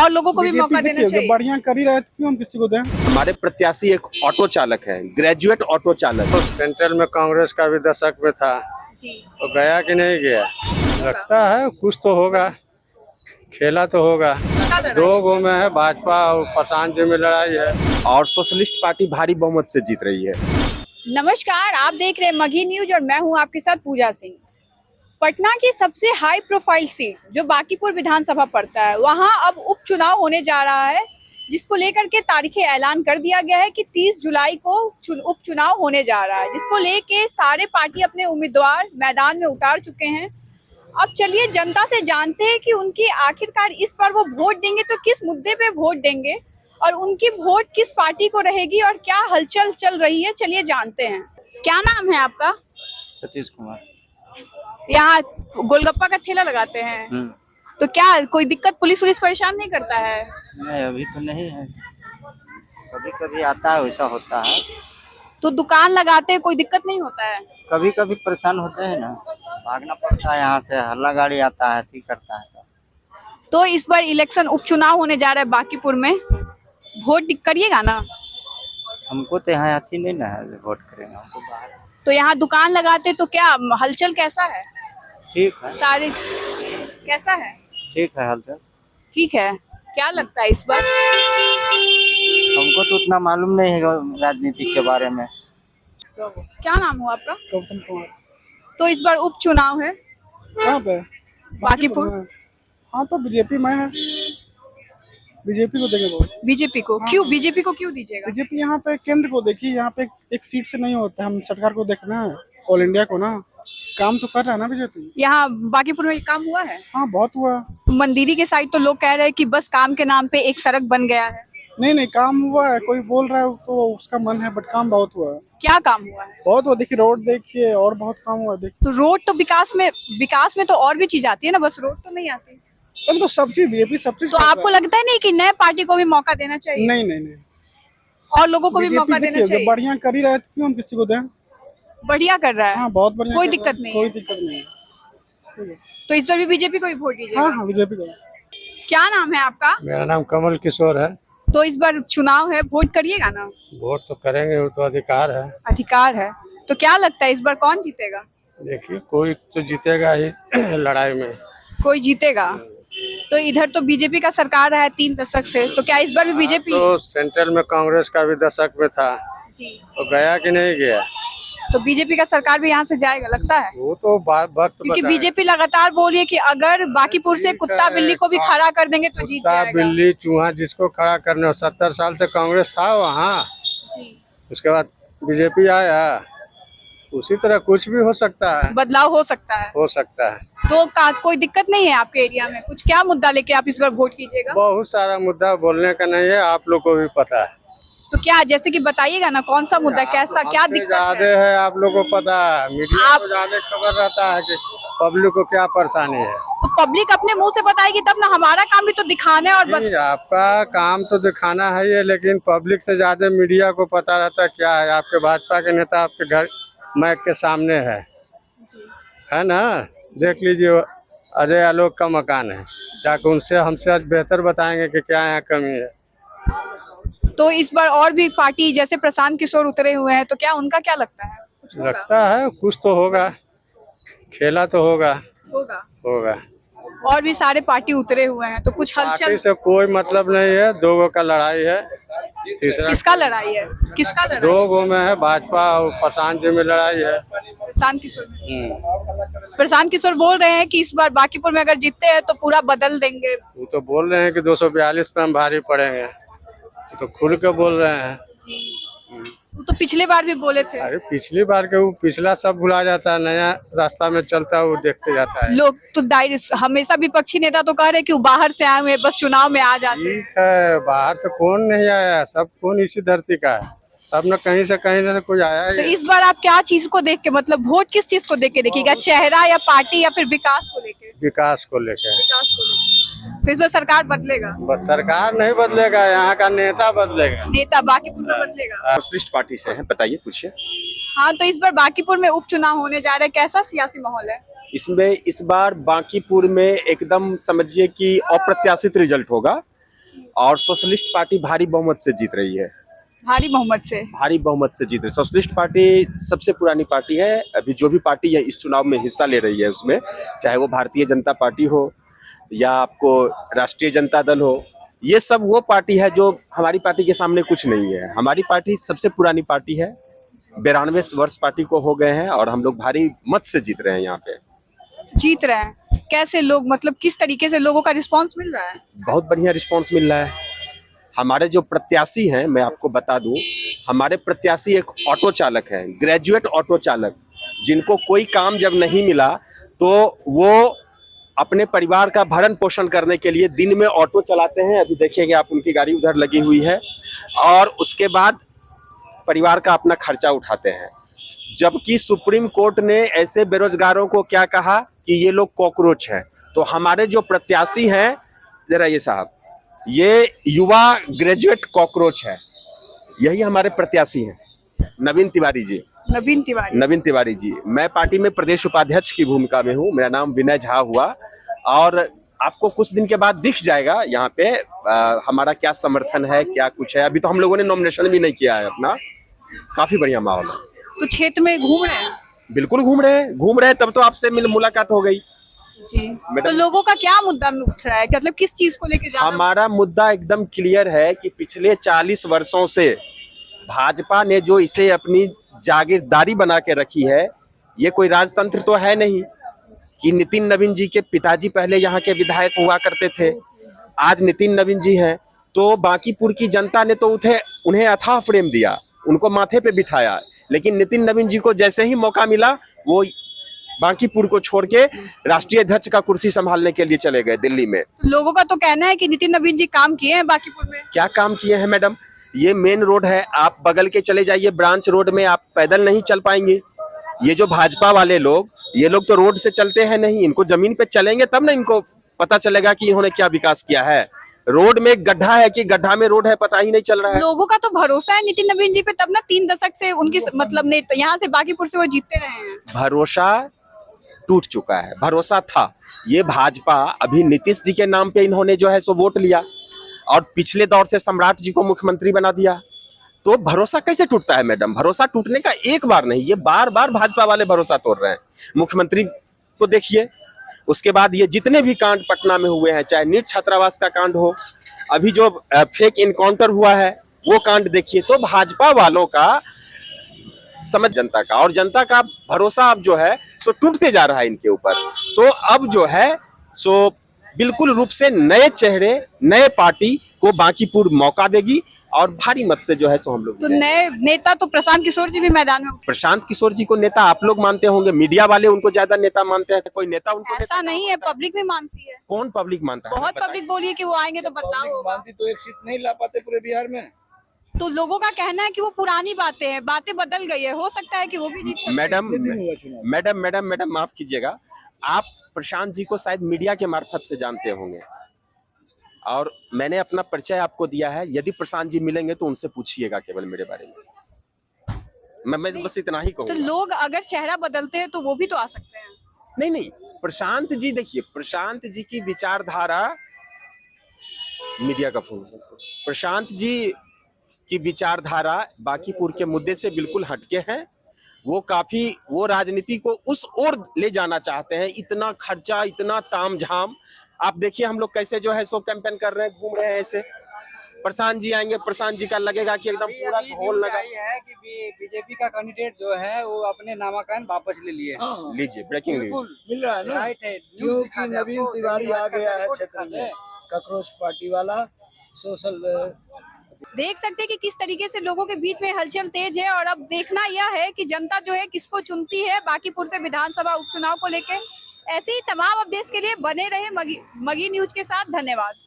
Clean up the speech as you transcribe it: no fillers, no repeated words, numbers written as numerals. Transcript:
और लोगों को भी मौका देना चाहिए। बढ़िया कर ही रहे तो क्यों हम किसी को दें। हमारे प्रत्याशी एक ऑटो चालक है, ग्रेजुएट ऑटो चालक। तो सेंट्रल में कांग्रेस का भी दशक में था जी, तो गया कि नहीं गया, लगता है कुछ तो होगा, खेला तो होगा। दो गो में है, भाजपा और प्रशांत जी में लड़ाई है और सोशलिस्ट पार्टी भारी बहुमत से जीत रही है। नमस्कार, आप देख रहे हैं मगही न्यूज और मैं हूं आपके साथ पूजा सिंह। पटना की सबसे हाई प्रोफाइल सीट जो बांकीपुर विधानसभा पड़ता है, वहां अब उपचुनाव होने जा रहा है, जिसको लेकर के तारीखें ऐलान कर दिया गया है कि 30 जुलाई को उपचुनाव होने जा रहा है, जिसको लेके सारे पार्टी अपने उम्मीदवार मैदान में उतार चुके हैं। अब चलिए जनता से जानते हैं कि उनकी आखिरकार इस बार वो वोट देंगे तो किस मुद्दे पे वोट देंगे और उनकी वोट किस पार्टी को रहेगी और क्या हलचल चल रही है, चलिए जानते हैं। क्या नाम है आपका? सतीश कुमार। यहाँ गोलगप्पा का ठेला लगाते हैं, तो क्या कोई दिक्कत, पुलिस परेशान नहीं करता है? नहीं, अभी तो नहीं है, कभी कभी आता है, वैसा होता है। तो दुकान लगाते हैं, कोई दिक्कत नहीं होता है? कभी कभी परेशान होते हैं ना, भागना पड़ता है यहाँ से, हल्ला गाड़ी आता है, ठीक करता है। तो इस बार इलेक्शन उपचुनाव होने जा रहा है बांकीपुर में, वोट करिएगा ना? हमको तो यहाँ आती नहीं ना है, वोट करेंगे हमको बाहर। तो यहाँ दुकान लगाते तो क्या हलचल कैसा है? ठीक है, सारे कैसा है? ठीक है, हलचल ठीक है। क्या लगता है इस बार? हमको तो उतना मालूम नहीं है राजनीति के बारे में। क्या नाम हो आपका? गौतम कुमार। तो इस बार उपचुनाव है कहाँ पे? बांकीपुर। हाँ तो बीजेपी में है, बीजेपी को देंगे वोट। बीजेपी को क्यों? बीजेपी को क्यों दीजिएगा? बीजेपी यहाँ पे केंद्र को देखिए, यहाँ पे एक सीट से नहीं होता, हम सरकार को देखना है, ऑल इंडिया को ना। काम तो कर रहा है ना बीजेपी। यहाँ बांकीपुर में काम हुआ है? हाँ बहुत हुआ। मंदिरी के साइड तो लोग कह रहे हैं कि बस काम के नाम पे एक सड़क बन गया है। नहीं काम हुआ है, कोई बोल रहा है तो उसका मन है, बट काम बहुत हुआ है। क्या काम हुआ है? बहुत हुआ, देखिए रोड देखिए, और बहुत काम हुआ देखिए। तो रोड तो विकास में तो और भी चीज आती है ना, बस रोड तो नहीं आती। अरे तो सब चीज बीजेपी सब चीज। तो आपको लगता है नहीं कि नए पार्टी को भी मौका देना चाहिए? नहीं और लोगों को भी मौका देना चाहिए। बढ़िया कर ही रहे तो क्यों हम किसी को दें। बढ़िया कर रहा है। हाँ बहुत बढ़िया। कोई दिक्कत नहीं, कोई दिक्कत नहीं। तो इस बार भी बीजेपी को ही वोट दीजिएगा? हाँ बीजेपी को। क्या नाम है आपका? मेरा नाम कमल किशोर है। तो इस बार चुनाव है, वोट करिएगा ना? वोट तो करेंगे, वो तो अधिकार है। अधिकार है। तो क्या लगता है इस बार कौन जीतेगा? देखिए कोई तो जीतेगा ही लड़ाई में। कोई जीतेगा। तो इधर तो बीजेपी का सरकार रहा है 3 दशक से, तो क्या इस बार भी बीजेपी? तो सेंट्रल में कांग्रेस का भी दशक में था जी, तो गया कि नहीं गया, तो बीजेपी का सरकार भी यहाँ से जाएगा लगता है? वो तो वक्त क्योंकि बीजेपी लगातार बोल रही है कि अगर बांकीपुर से कुत्ता बिल्ली को भी खड़ा कर देंगे तो जीत कुत्ता जाएगा। बिल्ली चूहा जिसको खड़ा करने हो, 70 साल से कांग्रेस था वहाँ, उसके बाद बीजेपी आया, उसी तरह कुछ भी हो सकता है, बदलाव हो सकता है। हो सकता है। तो कोई दिक्कत नहीं है आपके एरिया में? कुछ क्या मुद्दा लेके आप इस बार वोट कीजिएगा? बहुत सारा मुद्दा बोलने का नहीं है, आप लोग को भी पता है। तो क्या, जैसे कि बताइएगा ना, कौन सा मुद्दा, कैसा, क्या दिक्कत ज्यादा है? है, आप लोग को पता है, मीडिया को ज्यादा खबर रहता है कि पब्लिक को क्या परेशानी है। तो पब्लिक अपने मुंह से बताएगी तब ना, हमारा काम भी तो दिखाना है। और आपका काम तो दिखाना है ये, लेकिन पब्लिक से ज्यादा मीडिया को पता रहता क्या है। आपके भाजपा के नेता आपके घर मैक के सामने है ना, देख लीजिए, अजय आलोक का मकान है, जाकर उनसे हमसे आज बेहतर बताएंगे कि क्या यहाँ कमी है। तो इस बार और भी पार्टी जैसे प्रशांत किशोर उतरे हुए हैं, तो क्या उनका क्या लगता है? कुछ होगा? लगता है कुछ तो होगा, खेला तो होगा। और भी सारे पार्टी उतरे हुए हैं, तो कुछ हलचल पार्टी से कोई मतलब नहीं है, दो गो का लड़ाई है। तीसरा किसका लड़ाई है? किसका लड़ाई? दो गो में है, भाजपा और प्रशांत जी में लड़ाई है। प्रशांत किशोर। प्रशांत किशोर बोल रहे हैं कि इस बार बांकीपुर में अगर जीतते हैं तो पूरा बदल देंगे। वो तो बोल रहे हैं कि 242 पे हम भारी पड़ेंगे, तो खुल के बोल रहे हैं जी। वो तो पिछले बार भी बोले थे। अरे पिछली बार के वो पिछला सब भुला जाता है, नया रास्ता में चलता है वो देखते जाता है। लोग तो हमेशा विपक्षी नेता तो कह रहे हैं कि वो बाहर से आए हुए बस चुनाव में आ जाते हैं। ठीक है, बाहर से कौन नहीं आया, सब कौन इसी धरती का है, सब न कहीं से कहीं न कोई आया है। तो इस बार आप क्या चीज को देख के, मतलब वोट किस चीज को देख के देखिएगा, चेहरा या पार्टी या फिर विकास को लेके? विकास को लेकर। तो इस बार सरकार बदलेगा? बस सरकार नहीं बदलेगा, यहाँ का नेता बदलेगा। नेता बांकीपुर में बदलेगा। सोशलिस्ट पार्टी से हैं, बताइए, पूछिए। हाँ, तो इस बार बांकीपुर में उपचुनाव होने जा रहा है, कैसा सियासी माहौल है? इसमें इस बार बांकीपुर में एकदम समझिए कि अप्रत्याशित रिजल्ट होगा। और सोशलिस्ट पार्टी भारी बहुमत से जीत रही है। भारी बहुमत से। भारी बहुमत से जीत रही। सोशलिस्ट पार्टी सबसे पुरानी पार्टी है। अभी जो भी पार्टी है इस चुनाव में हिस्सा ले रही है उसमें, चाहे वो भारतीय जनता पार्टी हो या आपको राष्ट्रीय जनता दल हो, ये सब वो पार्टी है जो हमारी पार्टी के सामने कुछ नहीं है। हमारी पार्टी सबसे पुरानी पार्टी है, 92 वर्ष पार्टी को हो गए हैं और हम लोग भारी मत से जीत रहे हैं। यहाँ पे जीत रहे हैं कैसे लोग, मतलब किस तरीके से लोगों का रिस्पांस मिल रहा है? बहुत बढ़िया रिस्पांस मिल रहा है। हमारे जो प्रत्याशी हैं, मैं आपको बता दूं, हमारे प्रत्याशी एक ऑटो चालक है, ग्रेजुएट ऑटो चालक, जिनको कोई काम जब नहीं मिला तो वो अपने परिवार का भरण पोषण करने के लिए दिन में ऑटो चलाते हैं। अभी देखिएगा आप, उनकी गाड़ी उधर लगी हुई है, और उसके बाद परिवार का अपना खर्चा उठाते हैं। जबकि सुप्रीम कोर्ट ने ऐसे बेरोजगारों को क्या कहा कि ये लोग कॉकरोच हैं। तो हमारे जो प्रत्याशी हैं, जरा ये साहब, ये युवा ग्रेजुएट कॉकरोच है, यही हमारे प्रत्याशी हैं, नवीन तिवारी जी। नवीन तिवारी जी। मैं पार्टी में प्रदेश उपाध्यक्ष की भूमिका में हूँ। मेरा नाम विनय झा हुआ, और आपको कुछ दिन के बाद दिख जाएगा यहाँ पे हमारा क्या समर्थन है, क्या कुछ है। अभी तो हम लोगों ने नॉमिनेशन भी नहीं किया है अपना। काफी बढ़िया माहौल है। तो क्षेत्र में घूम रहे हैं? बिल्कुल घूम रहे हैं, तब तो आपसे मुलाकात हो गई जी। तो लोगों का क्या मुद्दा उठ रहा है, मतलब किस चीज को लेकर ज्यादा? हमारा मुद्दा एकदम क्लियर है कि पिछले 40 वर्षों से भाजपा ने जो इसे अपनी जागीरदारी बना के रखी है, ये कोई राजतंत्र तो है नहीं कि नितिन नवीन जी के पिताजी पहले यहाँ के विधायक हुआ करते थे, आज नितिन नवीन जी हैं, तो बांकीपुर की जनता ने तो उन्हें अथाह प्रेम दिया, उनको माथे पे बिठाया। लेकिन नितिन नवीन जी को जैसे ही मौका मिला, वो बांकीपुर को छोड़ के राष्ट्रीय अध्यक्ष का कुर्सी संभालने के लिए चले गए दिल्ली में। लोगों का तो कहना है कि नितिन नवीन जी काम किए हैं बांकीपुर में। क्या काम किए हैं मैडम? ये मेन रोड है, आप बगल के चले जाइए ब्रांच रोड में, आप पैदल नहीं चल पाएंगे। ये जो भाजपा वाले लोग, ये लोग तो रोड से चलते हैं नहीं, इनको जमीन पे चलेंगे तब ना इनको पता चलेगा कि इन्होंने क्या विकास किया है। रोड में एक गड्ढा है कि गड्ढा में रोड है, पता ही नहीं चल रहा है। लोगों का तो भरोसा है नितिन नवीन जी पे, तब ना 3 दशक से उनकी मतलब यहाँ से बांकीपुर से वो जीतते रहे हैं। भरोसा टूट चुका है। भरोसा था, ये भाजपा अभी नीतीश जी के नाम पे इन्होंने जो है सो वोट लिया, और पिछले दौर से सम्राट जी को मुख्यमंत्री बना दिया। तो भरोसा कैसे टूटता है मैडम? भरोसा टूटने का एक बार नहीं, ये बार बार भाजपा वाले भरोसा तोड़ रहे हैं। मुख्यमंत्री को देखिए, उसके बाद ये जितने भी कांड पटना में हुए हैं, चाहे नीट छात्रावास का कांड हो, अभी जो फेक इनकाउंटर हुआ है वो कांड देखिए, तो भाजपा वालों का समझ जनता का, और जनता का भरोसा अब जो है सो टूटते जा रहा है इनके ऊपर। तो अब जो है सो बिल्कुल रूप से नए चेहरे, नए पार्टी को बांकीपुर मौका देगी, और भारी मत से जो है सो हम लोग। तो नए नेता तो प्रशांत किशोर जी भी मैदान में। प्रशांत किशोर जी को नेता आप लोग मानते होंगे, मीडिया वाले उनको ज्यादा नेता मानते हैं। कोई नेता उनको ऐसा नहीं है, पब्लिक भी मानती है। कौन पब्लिक मानता है? बहुत पब्लिक बोली कि वो आएंगे तो बदलाव होगा। मानती तो एक सीट नहीं ला पाते पूरे बिहार में। तो लोगों का कहना है कि वो पुरानी बातें हैं, बातें बदल गई है, हो सकता है कि वो भी जीत सकते हैं। मैडम माफ कीजिएगा, आप प्रशांत जी को शायद मीडिया के मार्फत से जानते होंगे, और मैंने अपना परिचय आपको दिया है। यदि प्रशांत जी मिलेंगे तो उनसे पूछिएगा केवल मेरे बारे में। मैं बस इतना ही कहूँगा। तो लोग अगर चेहरा बदलते हैं तो वो भी तो आ सकते हैं। नहीं, प्रशांत जी देखिए, प्रशांत जी की विचारधारा, मीडिया का फोन, प्रशांत जी की विचारधारा बांकीपुर के मुद्दे से बिल्कुल हटके हैं। वो राजनीति को उस ओर ले जाना चाहते हैं। इतना खर्चा, इतना तामझाम, आप देखिए हम लोग कैसे जो है सो कैंपेन कर रहे हैं, घूम रहे हैं ऐसे। प्रशांत जी आएंगे, प्रशांत जी का लगेगा कि एकदम पूरा होल लगा है कि बीजेपी का कैंडिडेट जो है वो अपने नामांकन वापस ले लिए। लीजिए, ब्रेकिंग न्यूज मिल रहा है ना, राइट है, क्योंकि नवीन तिवारी आ गया है क्षेत्र में, कॉकरोच पार्टी वाला। सोशल देख सकते हैं कि किस तरीके से लोगों के बीच में हलचल तेज है, और अब देखना यह है कि जनता जो है किसको चुनती है बांकीपुर से विधानसभा उपचुनाव को लेकर। ऐसे ही तमाम अपडेट्स के लिए बने रहे मगी न्यूज के साथ। धन्यवाद।